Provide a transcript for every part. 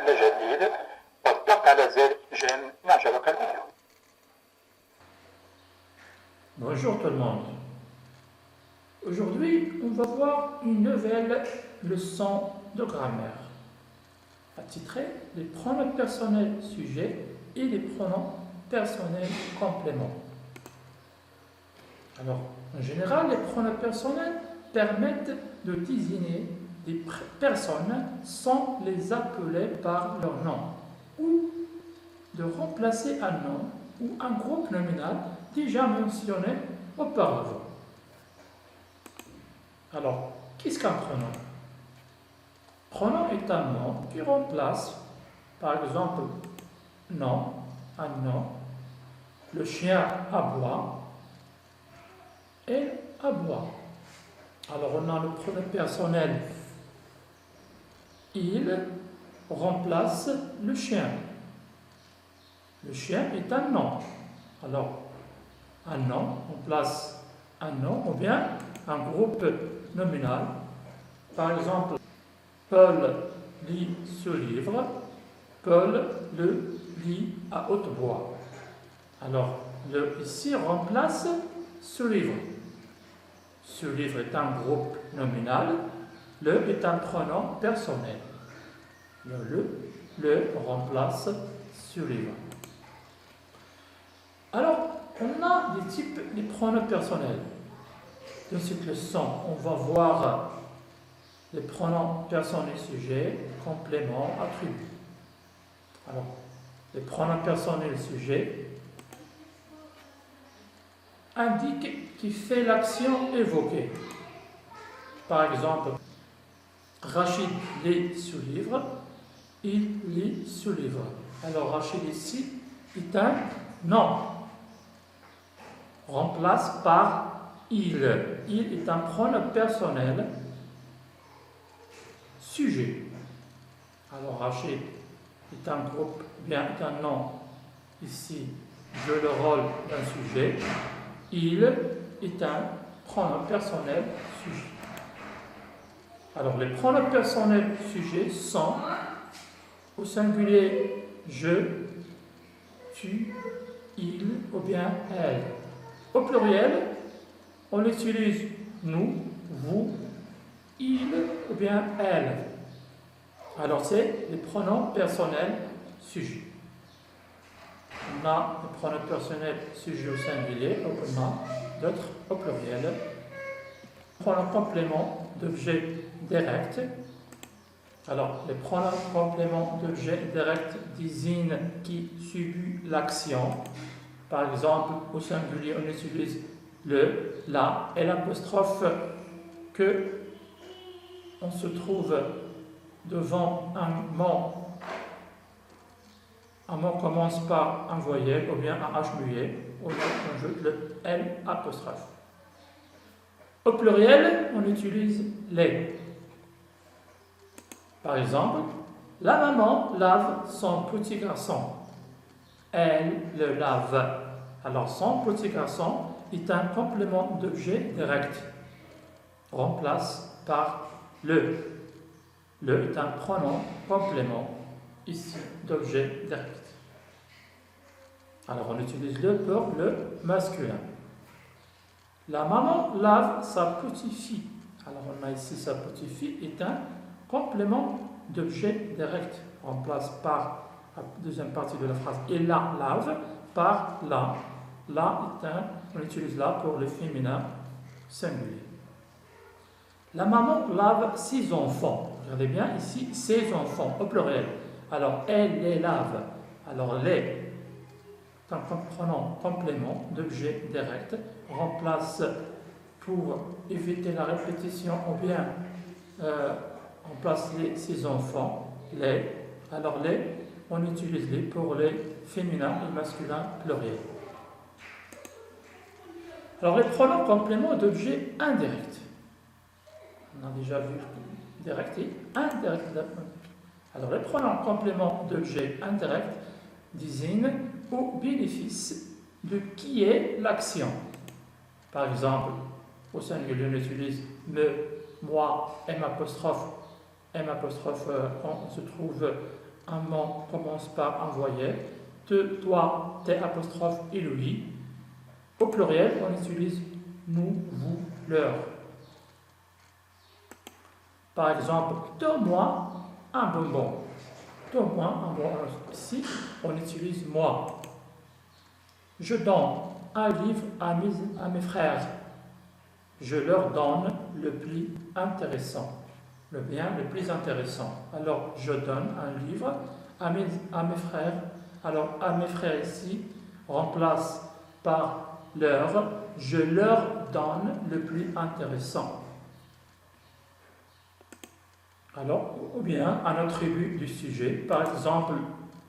جديد والضغط على زر جيم يعجبك الفيديو. Bonjour tout le monde. Aujourd'hui, on va voir une nouvelle leçon de grammaire intitulée les pronoms personnels sujets et les pronoms personnels compléments. Alors, en général, les pronoms personnels permettent de désigner des personnes sans les appeler par leur nom ou de remplacer un nom ou un groupe nominal déjà mentionné auparavant. Alors, qu'est-ce qu'un pronom? Pronom est un nom qui remplace, par exemple, nom, un nom, le chien aboie, elle aboie. Alors, on a le pronom personnel il remplace le chien. Le chien est un nom. Alors, un nom remplace un nom ou bien un groupe nominal. Par exemple, Paul lit ce livre. Paul le lit à haute voix. Alors, le ici remplace ce livre. Ce livre est un groupe nominal. Le est un pronom personnel. Le remplace ce livre. Alors, on a des types de pronoms personnels. Dans cette leçon, on va voir les pronoms personnels sujets, compléments, attributs. Alors, les pronoms personnels sujets indiquent qui fait l'action évoquée. Par exemple, Rachid lit ce livre, il lit ce livre. Alors Rachid ici est un nom, remplace par il. Il est un pronom personnel sujet. Alors Rachid est un groupe, bien est un nom, ici joue le rôle d'un sujet. Il est un pronom personnel sujet. Alors, les pronoms personnels sujets sont au singulier je, tu, il ou bien elle. Au pluriel, on utilise nous, vous, il ou bien elle. Alors, c'est les pronoms personnels sujets. On a les pronoms personnels sujets au singulier, on a d'autres au pluriel. Pronoms compléments d'objet direct. Alors, les pronoms compléments d'objet direct désignent qui subit l'action. Par exemple, au singulier, on utilise le, la et l'apostrophe que on se trouve devant un mot. Un mot commence par un voyelle ou bien un H muet. On ajoute le L apostrophe. Au pluriel, on utilise les. Par exemple, la maman lave son petit garçon. Elle le lave. Alors, son petit garçon est un complément d'objet direct. Remplace par le. Le est un pronom complément, ici, d'objet direct. Alors, on utilise le pour le masculin. La maman lave sa petite-fille. Alors, on a ici sa petite-fille est un complément d'objet direct. On remplace par la deuxième partie de la phrase et la lave par la. La est un, on utilise la pour le féminin singulier. La maman lave ses enfants. Regardez bien ici, ses enfants au pluriel. Alors, elle les lave. Alors, les un pronom complément d'objet direct remplace pour éviter la répétition ou bien remplace ses enfants, les. Alors les, on utilise les pour les féminins et masculins pluriels. Alors les pronoms compléments d'objet indirect. On a déjà vu direct et indirect. Alors les pronoms compléments d'objet indirect désignent au bénéfice de qui est l'action. Par exemple, au singulier, on utilise me, moi, M apostrophe, on se trouve un mot commence par un voyelle, toi, tes apostrophes et lui. Au pluriel, on utilise nous, vous, leur. Par exemple, donne-moi un bonbon. Donne-moi un bonbon. Ici, on utilise moi. Je donne un livre à mes frères. Je leur donne le plus intéressant. Le bien le plus intéressant. Alors, je donne un livre à mes frères. Alors, à mes frères ici, remplace par leur. Je leur donne le plus intéressant. Alors, ou bien un attribut du sujet. Par exemple,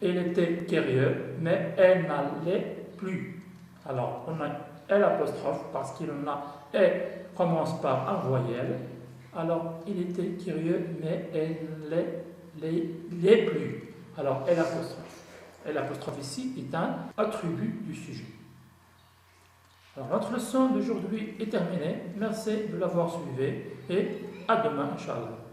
elle était curieuse, mais elle n'allait plus. Alors, on a L apostrophe parce qu'il en a elle commence par un voyelle. Alors, il était curieux, mais elle l'est plus. Alors, L apostrophe. L apostrophe ici est un attribut du sujet. Alors, notre leçon d'aujourd'hui est terminée. Merci de l'avoir suivi et à demain, Inch'Allah.